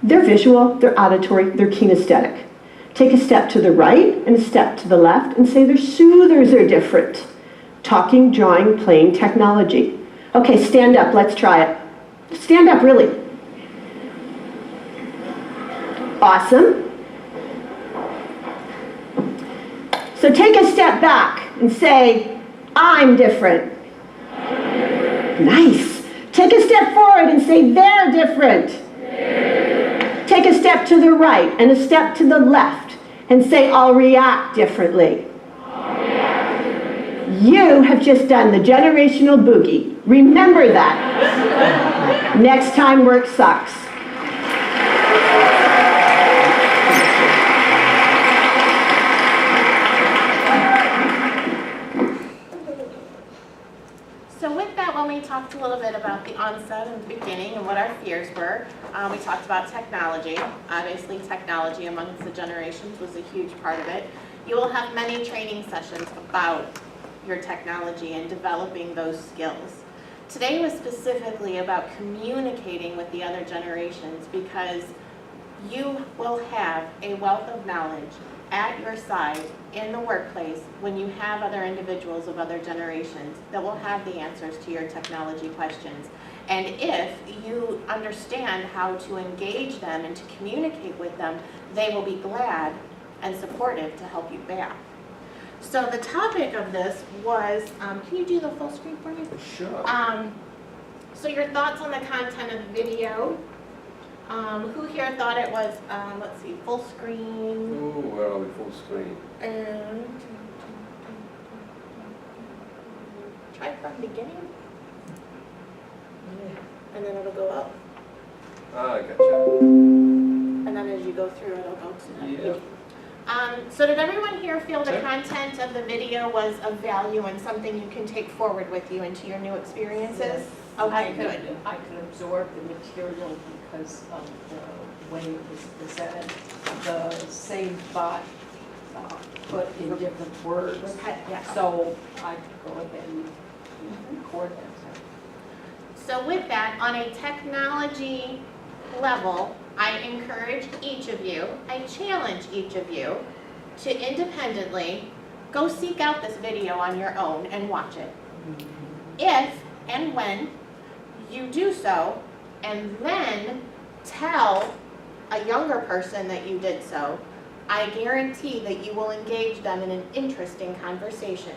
They're visual, they're auditory, they're kinesthetic. Take a step to the right and a step to the left and say their soothers are different. Talking, drawing, playing, technology. Okay, stand up, let's try it. Stand up, really. Awesome. So take a step back and say, I'm different. Nice. Take a step forward and say, they're different. Take a step to the right and a step to the left and say, I'll react differently. You have just done the generational boogie. Remember that. Next time work sucks. So with that, when we talked a little bit about the onset and the beginning and what our fears were, we talked about technology. Obviously, technology amongst the generations was a huge part of it. You will have many training sessions about your technology and developing those skills. Today was specifically about communicating with the other generations because you will have a wealth of knowledge at your side in the workplace when you have other individuals of other generations that will have the answers to your technology questions. And if you understand how to engage them and to communicate with them, they will be glad and supportive to help you back. So the topic of this was, can you do the full screen for me? Sure. So your thoughts on the content of the video. Who here thought it was, let's see, full screen? Ooh, where are we? Full screen. And try from beginning. And then it'll go up. Ah, I gotcha. And then as you go through, it'll go to that Yeah. page. So did everyone here feel the content of the video was of value and something you can take forward with you into your new experiences? Yes. Okay, good. I could absorb the material because of the way it was presented, the same thought put in different words. Okay, yeah. So I could go ahead and record that. So with that, on a technology level, I encourage each of you, I challenge each of you to independently go seek out this video on your own and watch it. If and when you do so, and then tell a younger person that you did so, I guarantee that you will engage them in an interesting conversation.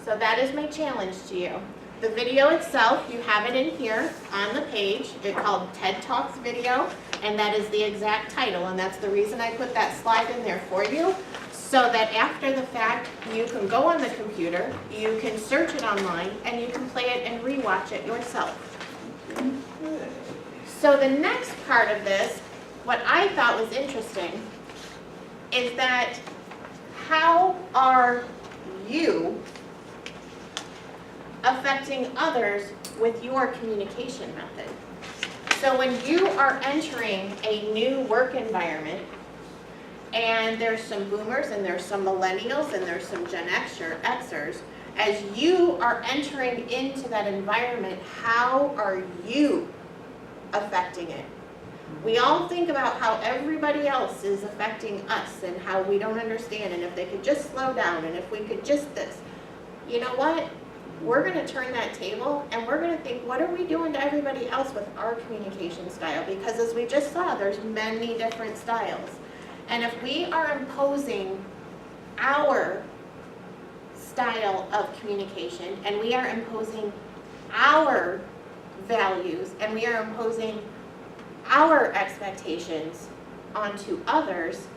So that is my challenge to you. The video itself, you have it in here on the page. It's called TED Talks video, and that is the exact title, and that's the reason I put that slide in there for you, so that after the fact, you can go on the computer, you can search it online, and you can play it and rewatch it yourself. So the next part of this, what I thought was interesting, is that how are you affecting others with your communication method? So when you are entering a new work environment, and there's some boomers, and there's some millennials, and there's some Gen Xers, as you are entering into that environment, how are you affecting it? We all think about how everybody else is affecting us and how we don't understand, and if they could just slow down, and if we could just this. You know what? We're going to turn that table and we're going to think, what are we doing to everybody else with our communication style? Because as we just saw, there's many different styles. And if we are imposing our style of communication and we are imposing our values and we are imposing our expectations onto others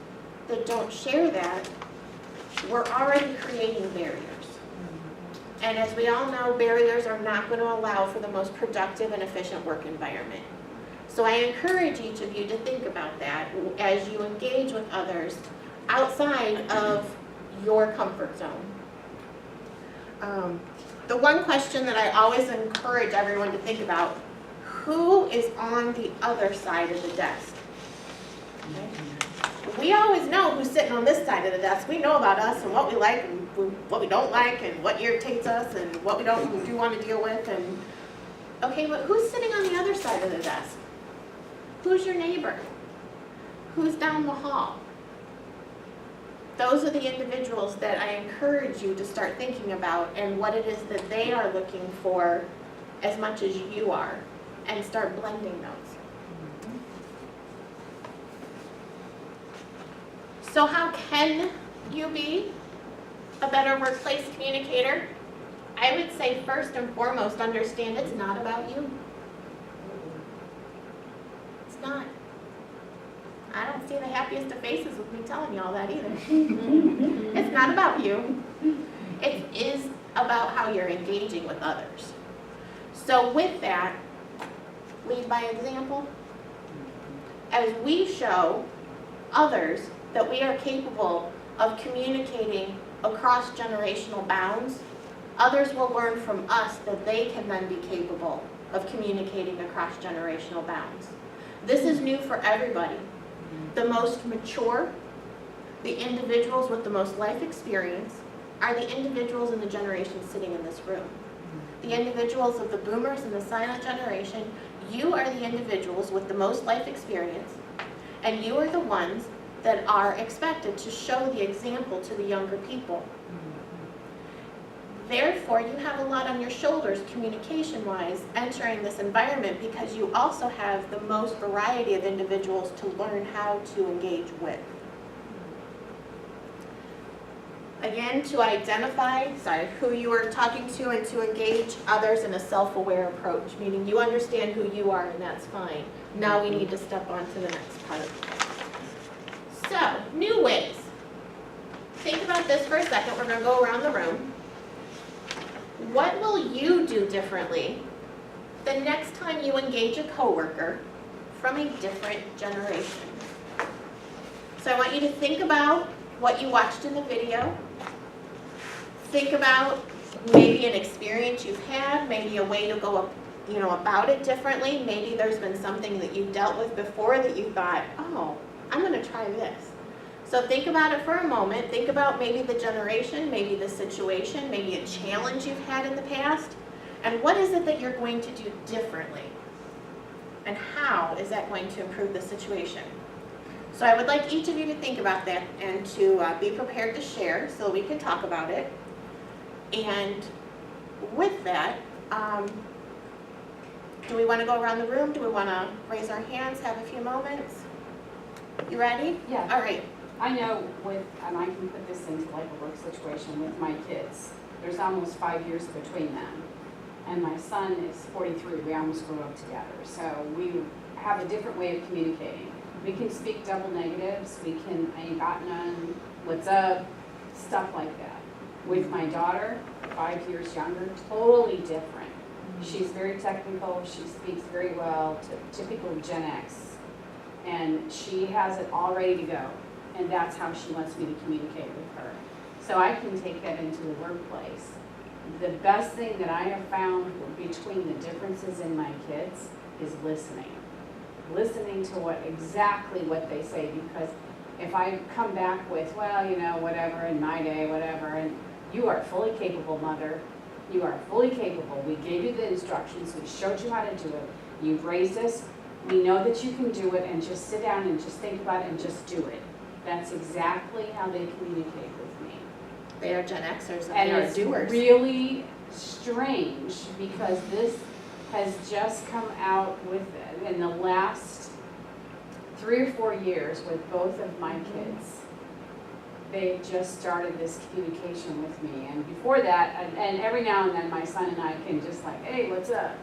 that don't share that, we're already creating barriers. And as we all know, barriers are not going to allow for the most productive and efficient work environment. So I encourage each of you to think about that as you engage with others outside of your comfort zone. The one question that I always encourage everyone to think about, who is on the other side of the desk? Okay. We always know who's sitting on this side of the desk. We know about us and what we like and what we don't like and what irritates us and what we do want to deal with. And okay, but who's sitting on the other side of the desk? Who's your neighbor? Who's down the hall? Those are the individuals that I encourage you to start thinking about and what it is that they are looking for as much as you are, and start blending those. So how can you be a better workplace communicator? I would say first and foremost, understand it's not about you. It's not. I don't see the happiest of faces with me telling you all that either. It's not about you. It is about how you're engaging with others. So with that, lead by example. As we show others that we are capable of communicating across generational bounds, others will learn from us that they can then be capable of communicating across generational bounds. This is new for everybody. The most mature, the individuals with the most life experience, are the individuals in the generation sitting in this room. The individuals of the boomers and the silent generation, you are the individuals with the most life experience, and you are the ones that are expected to show the example to the younger people. Therefore, you have a lot on your shoulders communication-wise entering this environment, because you also have the most variety of individuals to learn how to engage with. Again, to identify who you are talking to and to engage others in a self-aware approach, meaning you understand who you are and that's fine. Now we need to step on to the next part. So, new ways. Think about this for a second. We're going to go around the room. What will you do differently the next time you engage a coworker from a different generation? So I want you to think about what you watched in the video. Think about maybe an experience you've had, maybe a way to go about it differently. Maybe there's been something that you dealt with before that you thought, oh, I'm going to try this. So think about it for a moment. Think about maybe the generation, maybe the situation, maybe a challenge you've had in the past. And what is it that you're going to do differently? And how is that going to improve the situation? So I would like each of you to think about that and to be prepared to share so we can talk about it. And with that, do we want to go around the room? Do we want to raise our hands, have a few moments? You ready? Yeah. All right. I know and I can put this into like a work situation with my kids. There's almost 5 years between them. And my son is 43. We almost grew up together. So we have a different way of communicating. We can speak double negatives. We can, I ain't got none, what's up, stuff like that. With my daughter, 5 years younger, totally different. She's very technical. She speaks very well, typical Gen X. And she has it all ready to go. And that's how she wants me to communicate with her. So I can take that into the workplace. The best thing that I have found between the differences in my kids is listening. Listening to exactly what they say, because if I come back with, well, whatever, in my day, whatever, and you are fully capable, mother, you are fully capable. We gave you the instructions, we showed you how to do it, you've raised us, we know that you can do it, and just sit down and just think about it and just do it. That's exactly how they communicate with me. They are Gen Xers and And they are it's doers. really strange because this has just come out with it in the last 3 or 4 years with both of my kids. They just started this communication with me, and before that, and every now and then my son and I can just like, hey, what's up,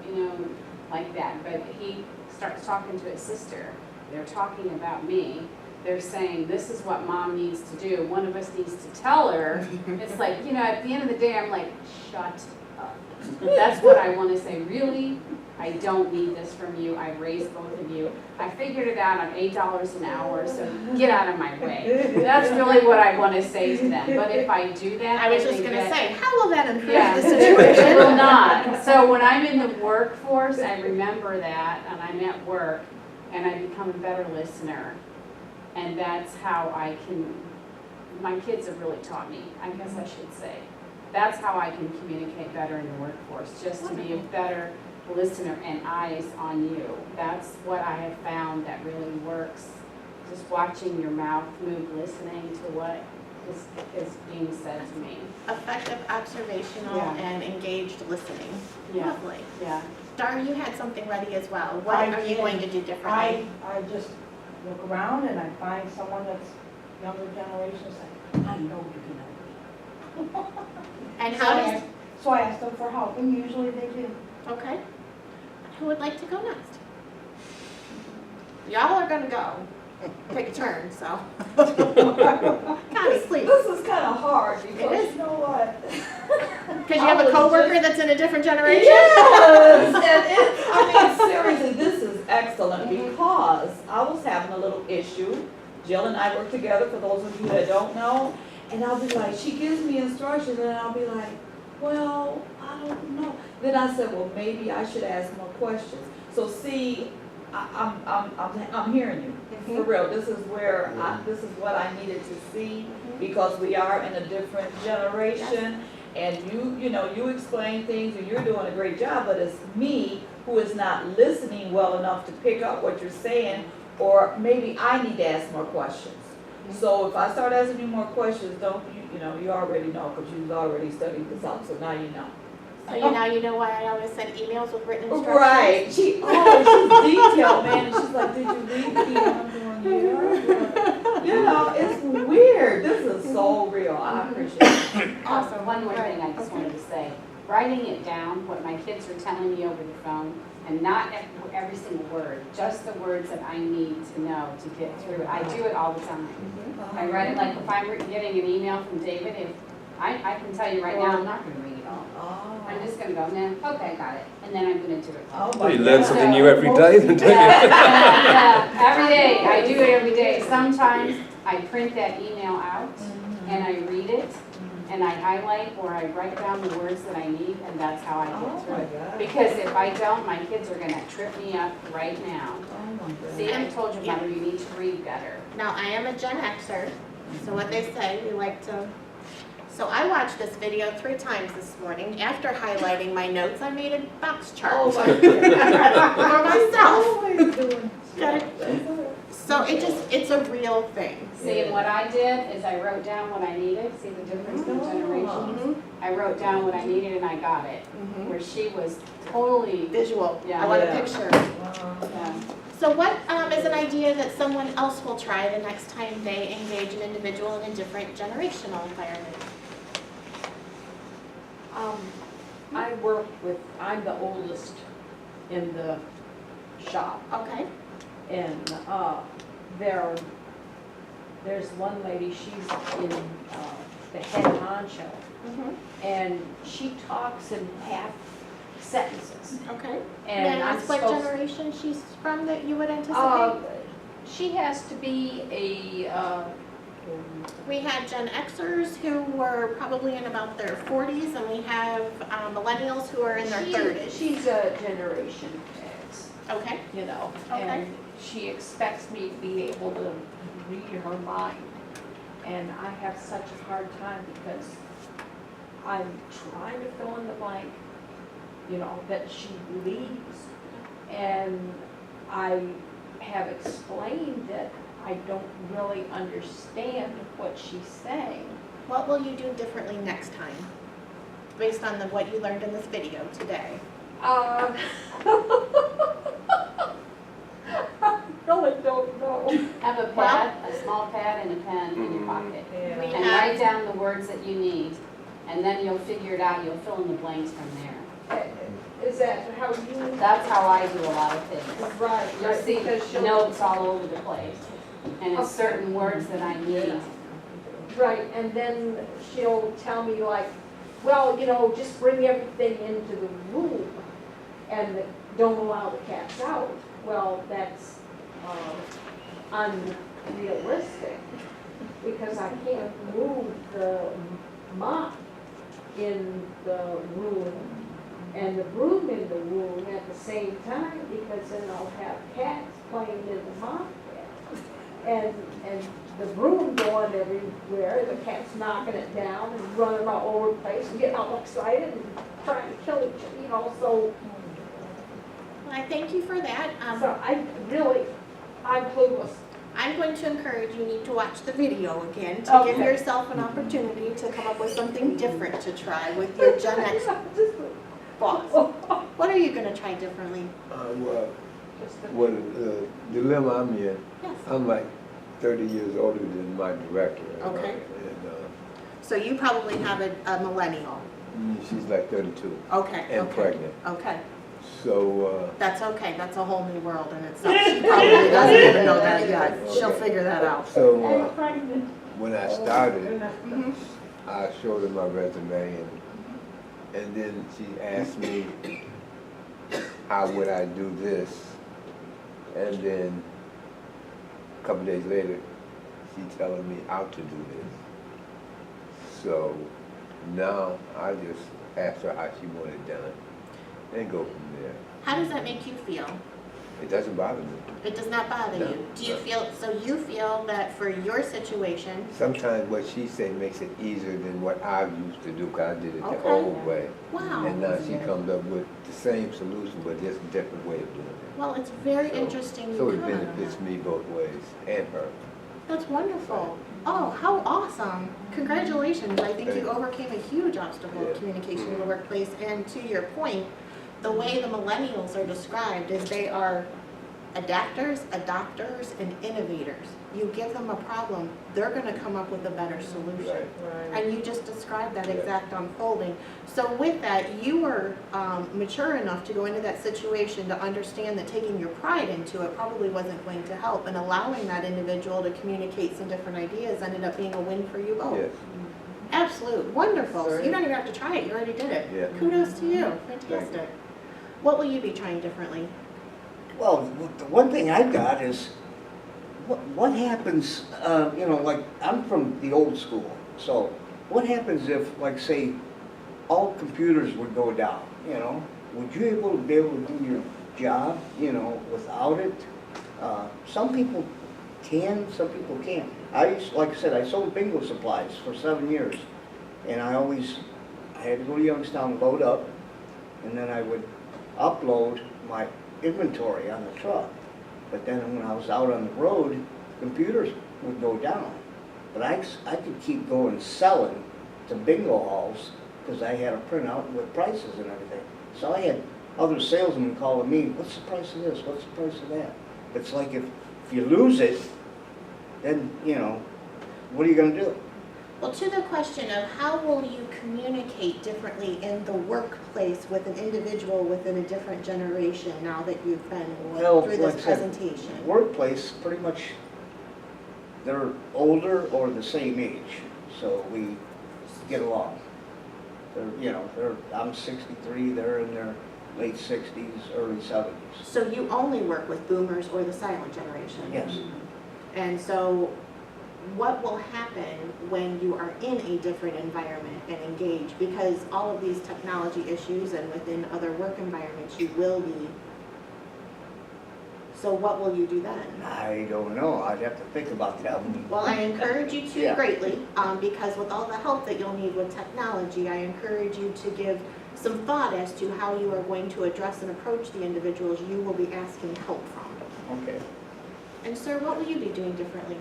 like that. But he starts talking to his sister. They're talking about me. They're saying, this is what mom needs to do. One of us needs to tell her. It's like, at the end of the day, I'm like, shut up. That's what I want to say. Really? I don't need this from you. I raised both of you. I figured it out on $8 an hour, so get out of my way. That's really what I want to say to them. But if I do that, I was just going to say, how will that improve yeah, the situation? it will not. So when I'm in the workforce, I remember that, and I'm at work, and I become a better listener. And that's how my kids have really taught me, I guess I should say. That's how I can communicate better in the workforce, just to be a better listener and eyes on you. That's what I have found that really works. Just watching your mouth move, listening to what is being said to me. Effective observational Yeah. and engaged listening. Yeah. Lovely. Yeah. Dar, you had something ready as well. What I are you did. going to do differently? I just look around and I find someone that's younger generation, say, I know you can help me. And how does, So I ask them for help, and usually they do. okay. Who would like to go next? Y'all are gonna go. Take a turn, so. Connie, please. This is kind of hard It because is. you know what? Because you have a coworker that's in a different generation? Yes, and it's, I mean, seriously, this is excellent because I was having a little issue. Jill and I work together, for those of you that don't know, and I'll be like, she gives me instructions and I'll be like, well, I don't know. Then I said, well, maybe I should ask more questions. So see, I'm hearing you, for real. This is where, this is what I needed to see because we are in a different generation. And you explain things and you're doing a great job, but it's me who is not listening well enough to pick up what you're saying, or maybe I need to ask more questions. So if I start asking you more questions, you already know because you've already studied this out, so now you know. So you know why I always send emails with written instructions? Right, she's detailed, man, and she's like, did you read the email? I'm going, yeah. It's weird, this is so real, I appreciate it. Awesome. One more thing I just wanted to say. Writing it down, what my kids are telling me over the phone, and not every single word, just the words that I need to know to get through it. I do it all the time. I write it, like if I'm getting an email from David, if I can tell you right now, I'm not gonna read it all. Oh. I'm just gonna go, nah, okay, got it, and then I'm gonna do it. Oh, Well, you my learn God. something new every day, then, don't you? Every day, I do it every day. Sometimes I print that email out and I read it and I highlight or I write down the words that I need, and that's how I Oh, get through my it. God. Because if I don't, my kids are gonna trip me up right now. Oh, my God. See, I told you, Mother, you need to read better. Now, I am a Gen Xer, so what they say, we like to, so I watched this video 3 times this morning. After highlighting my notes, I made a box chart Oh, for my myself. Always doing Got it? That's all right. So it's a real thing. See, and what I did is I wrote down what I needed. See the difference in generations? I wrote down what I needed and I got it. Where she was totally, Visual. Yeah. I want Yeah. a picture. yeah. So what is an idea that someone else will try the next time they engage an individual in a different generational environment? I'm the oldest in the shop, Okay. and there's one lady, she's in the head honcho, and she talks in half sentences. Okay. And May I I'm ask what supposed- generation she's from that you would anticipate? She has to be We had Gen Xers who were probably in about their 40s, and we have millennials who are in their 30s. She's a Generation X, Okay. you know, Okay. and she expects me to be able to read her mind. And I have such a hard time because I'm trying to fill in the blank, you know, that she leaves. And I have explained that I don't really understand what she's saying. What will you do differently next time, based on what you learned in this video today? I really don't know. Have a pad, a small pad and a pen in your pocket. Yeah. We And have- write down the words that you need, and then you'll figure it out, you'll fill in the blanks from there. Is that how you? That's how I do a lot of things. Right, You'll see because she'll. notes all over the place, and it's certain words that I need. Right, and then she'll tell me like, well, you know, just bring everything into the room and don't allow the cats out. Well, that's unrealistic because I can't move the mop in the room and the broom in the room at the same time because then I'll have cats playing in the mop pad. And the broom going everywhere, the cat's knocking it down and running all over the place and getting all excited and trying to kill each other, you know, so I thank you for that. So I'm clueless. I'm going to encourage you need to watch the video again to give Okay. yourself an opportunity to come up with something different to try with your Gen X boss. What are you going to try differently? Well, the dilemma I'm in, Yes. I'm like 30 years older than my director. Okay. And So you probably have a millennial. she's like 32 Okay. and okay. pregnant. Okay. So, That's okay. That's a whole new world in itself. She probably doesn't even know that yet. She'll figure that out. when I started, Mhm. I showed her my resume and then she asked me, how would I do this? And then a couple days later, she telling me how to do this. So now I just asked her how she wanted it done and go from there. How does that make you feel? It doesn't bother me. It does not bother No, you. Do you no. feel, so you feel that for your situation, Sometimes what she say makes it easier than what I used to do, because I did it the Okay. old way. wow. And now she comes up with the same solution, but just a different way of doing it. Well, it's very So- interesting So you it comment on benefits that. me both ways, and her. That's wonderful. Oh, how awesome. Congratulations. I think Thank you you. overcame a huge obstacle of Yeah. communication in the workplace. And to your point, the way the millennials are described is they are adapters, adopters, and innovators. You give them a problem, they're gonna come up with a better solution. Right. And you just described that Yeah. exact unfolding. So with that, you were mature enough to go into that situation to understand that taking your pride into it probably wasn't going to help, and allowing that individual to communicate some different ideas ended up being a win for you both. Yes, Absolute, wonderful. So you don't even have to try it, you already did it. yeah. Kudos to you, Thank fantastic. What will you be trying differently? Well, the one thing I've got is, what happens, like, I'm from the old school, so what happens if, like, say, all computers would go down, Would you be able to do your job, without it? Some people can, some people can't. Like I said, I sold bingo supplies for 7 years, and I had to go to Youngstown, load up, and then I would upload my inventory on the truck. But then when I was out on the road, computers would go down. But I could keep going selling to bingo halls because I had a printout with prices and everything. So I had other salesmen calling me, what's the price of this, what's the price of that? It's like if you lose it, then, what are you gonna do? Well, to the question of how will you communicate differently in the workplace with an individual within a different generation now that you've been Well, through like this I said, presentation? Workplace, pretty much, they're older or the same age, so we get along. I'm 63, they're in their late 60s, early 70s. So you only work with boomers or the silent generation? Yes. And so what will happen when you are in a different environment and engage? Because all of these technology issues and within other work environments, you will be. So what will you do then? I don't know, I'd have to think about that. Well, I encourage you to Yeah. greatly, because with all the help that you'll need with technology, I encourage you to give some thought as to how you are going to address and approach the individuals you will be asking help from. Okay. And sir, what will you be doing differently?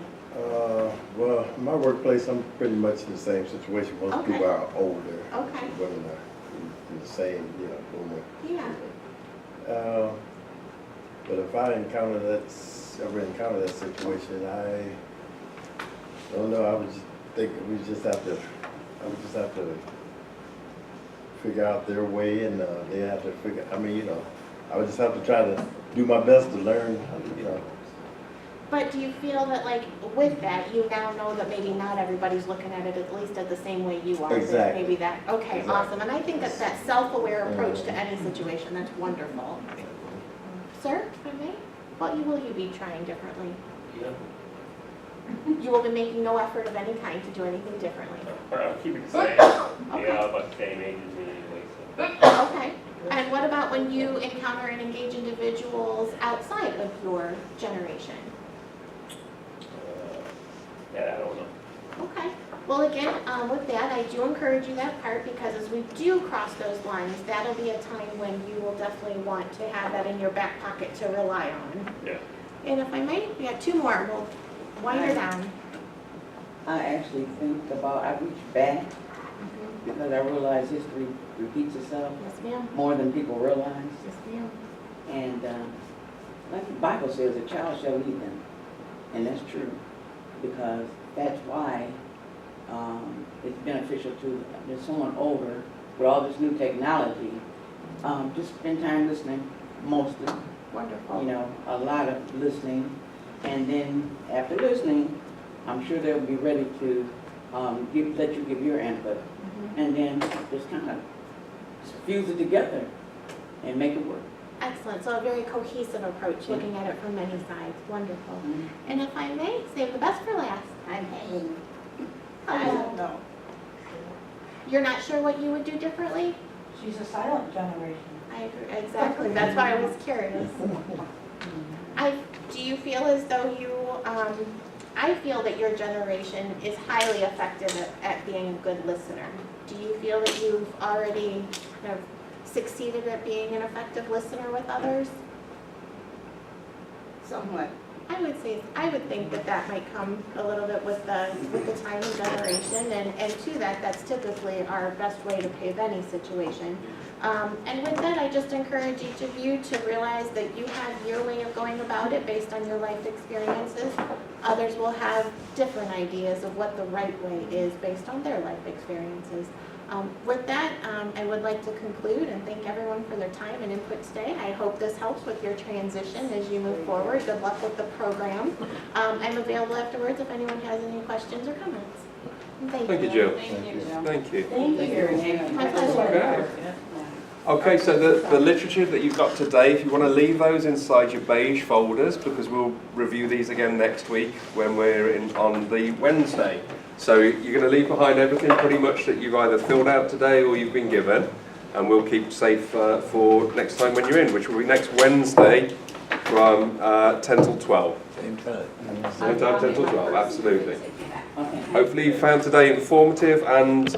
Well, in my workplace, I'm pretty much in the same situation. Most Okay. people are older, Okay, but in the same, boomer. yeah. But if I ever encounter that situation, I don't know. I would just think I would just have to figure out their way, and they have to figure. I would just have to try to do my best to learn. But do you feel that, like, with that, you now know that maybe not everybody's looking at it at least at the same way you are? There's Exactly. Maybe that, okay, Exactly. awesome. And I think that self-aware approach to any situation, that's wonderful. Sir, if I may, what will you be trying differently? You will be making no effort of any kind to do anything differently. I'll keep it the same. Okay. Yeah, about the same age as me anyway, so. Okay. And what about when you encounter and engage individuals outside of your generation? Yeah, I don't know. Okay. Well, again, with that, I do encourage you that part, because as we do cross those lines, that'll be a time when you will definitely want to have that in your back pocket to rely on. Yeah. And if I might, we got two more, we'll wind her down. I actually think about, I reach back because I realize history repeats itself Yes, ma'am. more than people realize. Yes, ma'am. And like the Bible says, a child shall lead them. And that's true, because that's why it's beneficial to there's someone older with all this new technology. Just spend time listening, mostly. Wonderful. You know, a lot of listening. And then after listening, I'm sure they'll be ready to let you give your input. And then just kind of fuse it together and make it work. Excellent. So a very cohesive approach, looking at it from many sides. Wonderful. And if I may, save the best for last. I don't know. You're not sure what you would do differently? She's a silent generation. I agree. Exactly. That's why I was curious. Do you feel as though you, I feel that your generation is highly effective at being a good listener. Do you feel that you've already kind of succeeded at being an effective listener with others? Somewhat. I would think that might come a little bit with the time and generation, and to that's typically our best way to pave any situation. And with that, I just encourage each of you to realize that you have your way of going about it based on your life experiences. Others will have different ideas of what the right way is based on their life experiences. With that, I would like to conclude and thank everyone for their time and input today. I hope this helps with your transition as you move forward. Good luck with the program. I'm available afterwards if anyone has any questions or comments. Thank you, Jill. Thank you, Jill. Thank you. Thank you. My pleasure. Okay. Okay, so the literature that you've got today, if you want to leave those inside your beige folders, because we'll review these again next week when we're on the Wednesday. So you're going to leave behind everything pretty much that you've either filled out today or you've been given, and we'll keep safe for next time when you're in, which will be next Wednesday from 10 till 12. Same time. Same time, 10 till 12, absolutely. Okay. Hopefully you found today informative and